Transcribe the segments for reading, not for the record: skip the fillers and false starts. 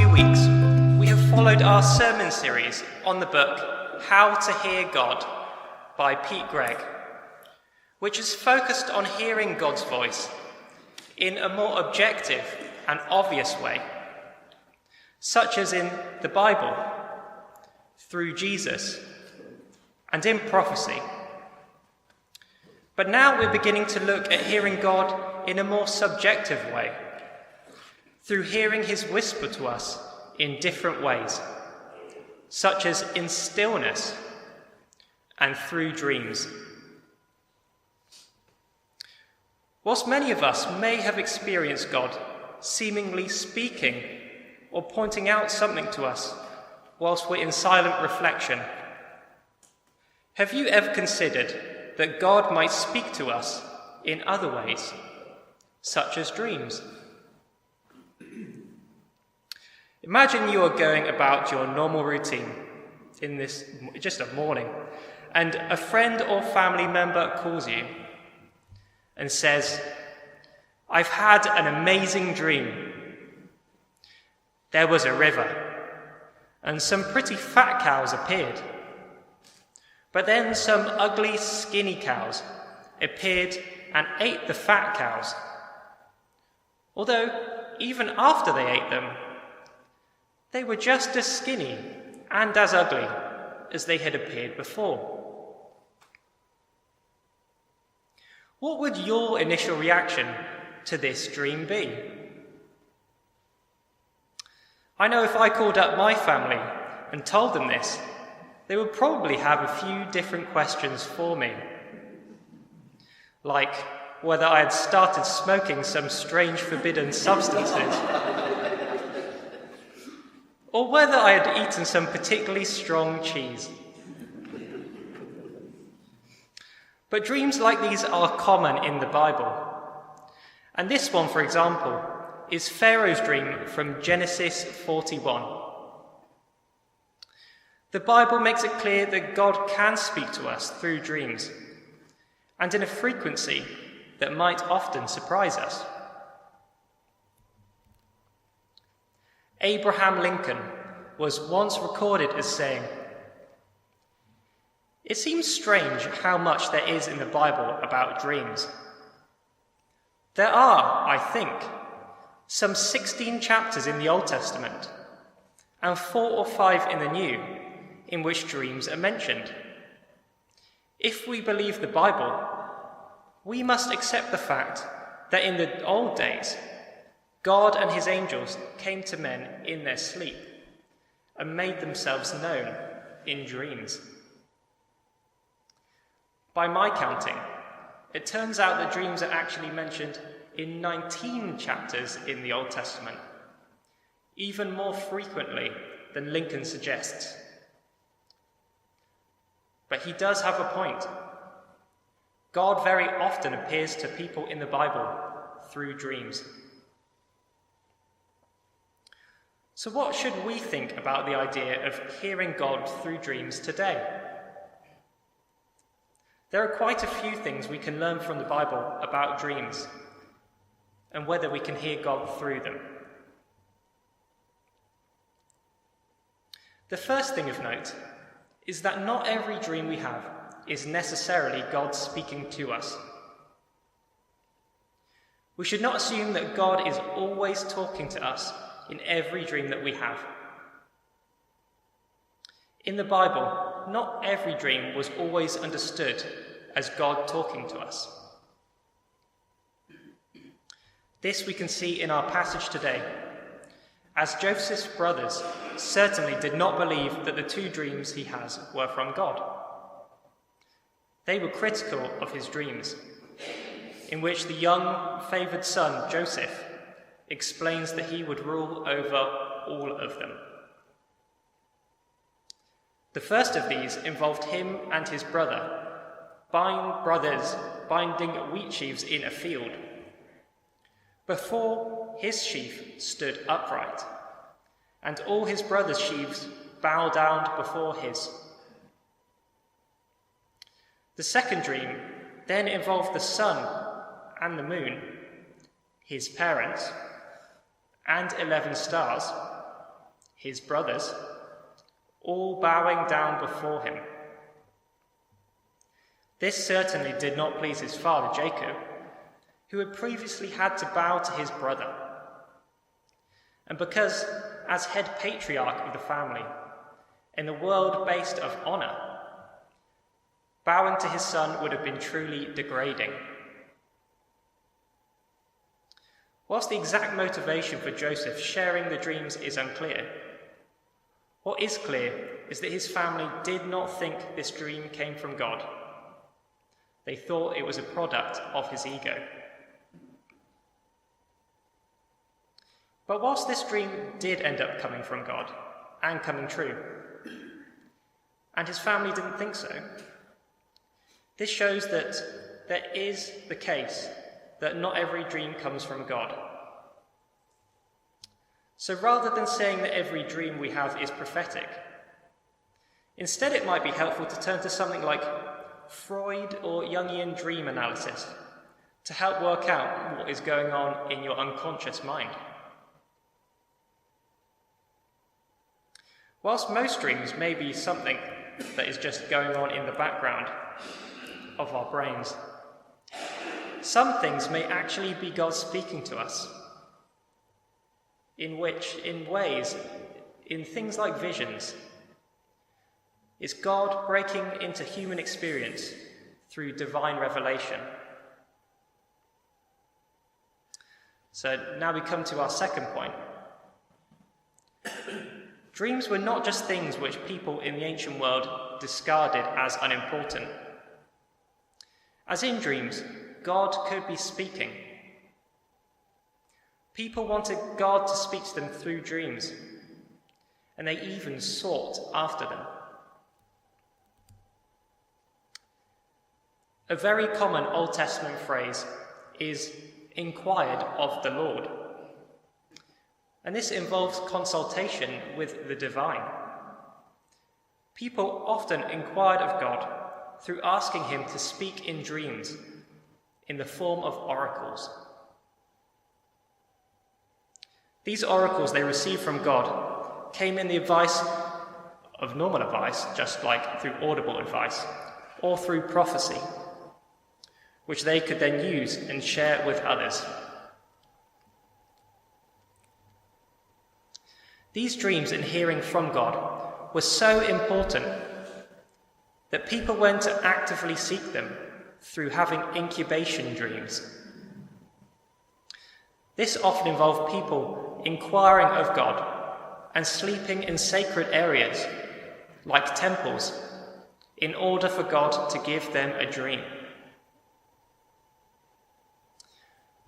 few weeks, we have followed our sermon series on the book How to Hear God by Pete Greig, which is focused on hearing God's voice in a more objective and obvious way, such as in the Bible, through Jesus, and in prophecy. But now we're beginning to look at hearing God in a more subjective way, through hearing his whisper to us in different ways, such as in stillness and through dreams. Whilst many of us may have experienced God seemingly speaking or pointing out something to us whilst we're in silent reflection, have you ever considered that God might speak to us in other ways, such as dreams? Imagine you are going about your normal routine in this just a morning, and a friend or family member calls you and says, "I've had an amazing dream. There was a river, and some pretty fat cows appeared. But then some ugly, skinny cows appeared and ate the fat cows. Although, even after they ate them, they were just as skinny and as ugly as they had appeared before." What would your initial reaction to this dream be? I know if I called up my family and told them this, they would probably have a few different questions for me, like whether I had started smoking some strange forbidden substances, or whether I had eaten some particularly strong cheese. But dreams like these are common in the Bible. And this one, for example, is Pharaoh's dream from Genesis 41. The Bible makes it clear that God can speak to us through dreams, and in a frequency that might often surprise us. Abraham Lincoln was once recorded as saying, "It seems strange how much there is in the Bible about dreams. There are, I think, some 16 chapters in the Old Testament and 4 or 5 in the New in which dreams are mentioned. If we believe the Bible, we must accept the fact that in the old days, God and his angels came to men in their sleep and made themselves known in dreams." By my counting, it turns out that dreams are actually mentioned in 19 chapters in the Old Testament, even more frequently than Lincoln suggests. But he does have a point. God very often appears to people in the Bible through dreams. So what should we think about the idea of hearing God through dreams today? There are quite a few things we can learn from the Bible about dreams and whether we can hear God through them. The first thing of note is that not every dream we have is necessarily God speaking to us. We should not assume that God is always talking to us in every dream that we have. In the Bible, not every dream was always understood as God talking to us. This we can see in our passage today, as Joseph's brothers certainly did not believe that the 2 dreams he has were from God. They were critical of his dreams, in which the young, favoured son, Joseph, explains that he would rule over all of them. The first of these involved him and his brothers binding wheat sheaves in a field. Before his sheaf stood upright, and all his brothers' sheaves bowed down before his. The second dream then involved the sun and the moon, his parents, and 11 stars, his brothers, all bowing down before him. This certainly did not please his father Jacob, who had previously had to bow to his brother. And because, as head patriarch of the family, in a world based of honour, bowing to his son would have been truly degrading. Whilst the exact motivation for Joseph sharing the dreams is unclear, what is clear is that his family did not think this dream came from God. They thought it was a product of his ego. But whilst this dream did end up coming from God and coming true, and his family didn't think so, this shows that there is the case that not every dream comes from God. So rather than saying that every dream we have is prophetic, instead it might be helpful to turn to something like Freud or Jungian dream analysis to help work out what is going on in your unconscious mind. Whilst most dreams may be something that is just going on in the background of our brains, some things may actually be God speaking to us, in things like visions. Is God breaking into human experience through divine revelation? So now we come to our second point. Dreams were not just things which people in the ancient world discarded as unimportant. As in dreams, God could be speaking. People wanted God to speak to them through dreams, and they even sought after them. A very common Old Testament phrase is "inquired of the Lord," and this involves consultation with the divine. People often inquired of God through asking him to speak in dreams in the form of oracles. These oracles they received from God came in the advice of normal advice, just like through audible advice, or through prophecy, which they could then use and share with others. These dreams and hearing from God were so important that people went to actively seek them through having incubation dreams. This often involved people inquiring of God and sleeping in sacred areas, like temples, in order for God to give them a dream.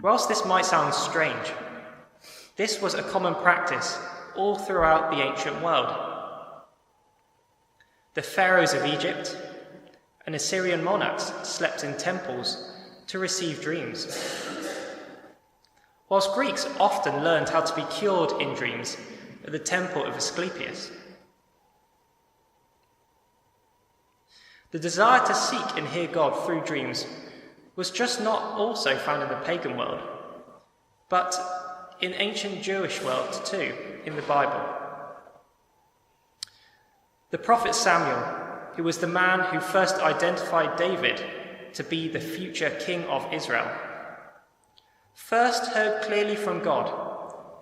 Whilst this might sound strange, this was a common practice all throughout the ancient world. The pharaohs of Egypt and Assyrian monarchs slept in temples to receive dreams, whilst Greeks often learned how to be cured in dreams at the temple of Asclepius. The desire to seek and hear God through dreams was just not also found in the pagan world, but in ancient Jewish world too, in the Bible. The prophet Samuel, who was the man who first identified David to be the future king of Israel, first heard clearly from God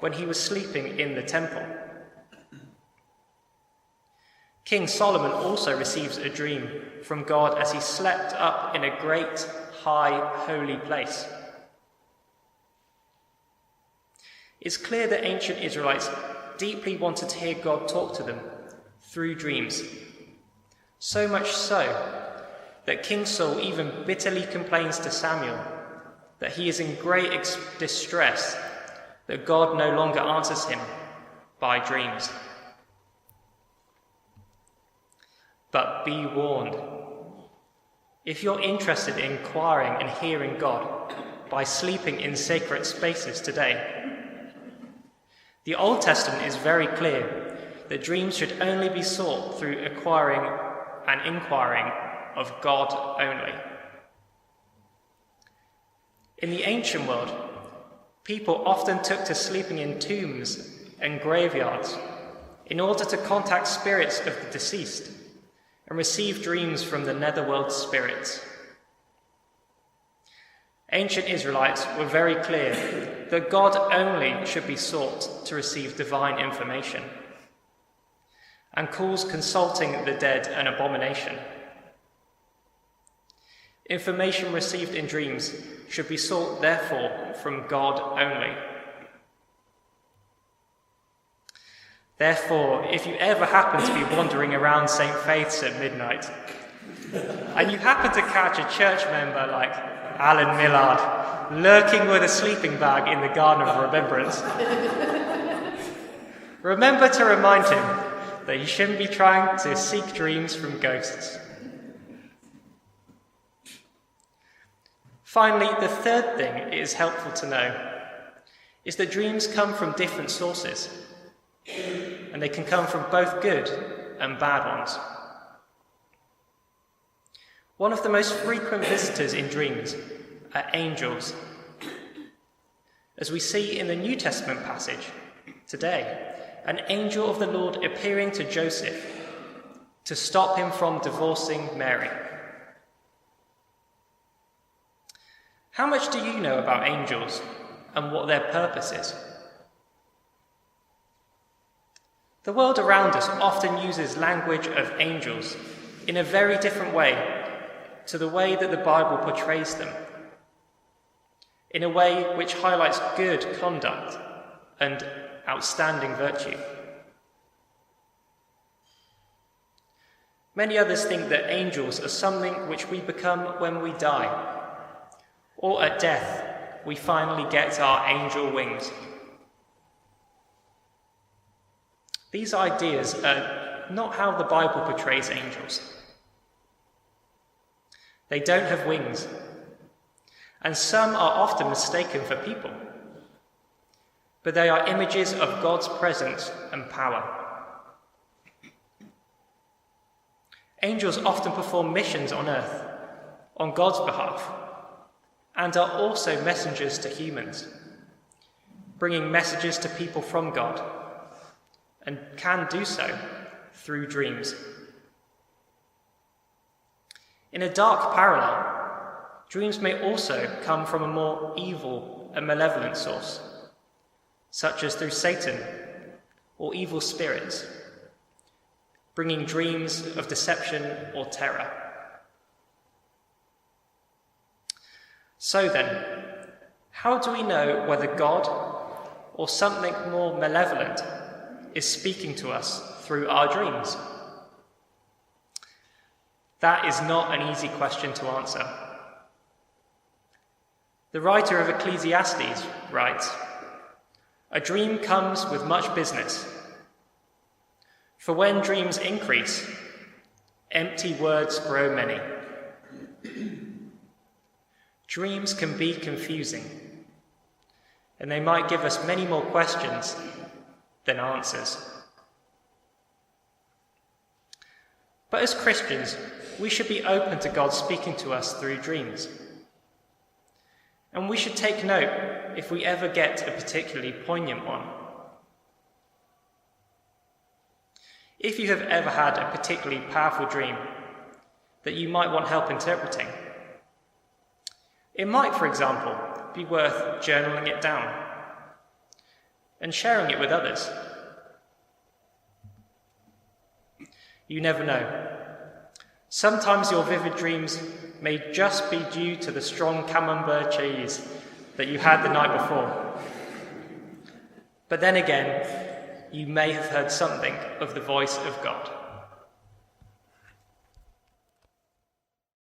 when he was sleeping in the temple. King Solomon also receives a dream from God as he slept up in a great, high, holy place. It's clear that ancient Israelites deeply wanted to hear God talk to them through dreams, so much so that King Saul even bitterly complains to Samuel that he is in great distress that God no longer answers him by dreams. But be warned, if you're interested in inquiring and hearing God by sleeping in sacred spaces today, the Old Testament is very clear that dreams should only be sought through acquiring and inquiring of God only. In the ancient world, people often took to sleeping in tombs and graveyards in order to contact spirits of the deceased and receive dreams from the netherworld spirits. Ancient Israelites were very clear that God only should be sought to receive divine information, and calls consulting the dead an abomination. Information received in dreams should be sought, therefore, from God only. Therefore, if you ever happen to be wandering around St. Faith's at midnight, and you happen to catch a church member like Alan Millard lurking with a sleeping bag in the Garden of Remembrance, remember to remind him that you shouldn't be trying to seek dreams from ghosts. Finally, the third thing it is helpful to know is that dreams come from different sources, and they can come from both good and bad ones. One of the most frequent visitors in dreams are angels. As we see in the New Testament passage today, an angel of the Lord appearing to Joseph to stop him from divorcing Mary. How much do you know about angels and what their purpose is? The world around us often uses language of angels in a very different way to the way that the Bible portrays them, in a way which highlights good conduct and outstanding virtue. Many others think that angels are something which we become when we die, or at death we finally get our angel wings. These ideas are not how the Bible portrays angels. They don't have wings, and some are often mistaken for people, but they are images of God's presence and power. Angels often perform missions on earth on God's behalf, and are also messengers to humans, bringing messages to people from God, and can do so through dreams. In a dark parallel, dreams may also come from a more evil and malevolent source, such as through Satan or evil spirits, bringing dreams of deception or terror. So then, how do we know whether God or something more malevolent is speaking to us through our dreams? That is not an easy question to answer. The writer of Ecclesiastes writes, "A dream comes with much business. For when dreams increase, empty words grow many." Dreams can be confusing, and they might give us many more questions than answers. But as Christians, we should be open to God speaking to us through dreams. And we should take note if we ever get a particularly poignant one. If you have ever had a particularly powerful dream that you might want help interpreting, it might, for example, be worth journaling it down and sharing it with others. You never know. Sometimes your vivid dreams may just be due to the strong camembert cheese that you had the night before. But then again, you may have heard something of the voice of God.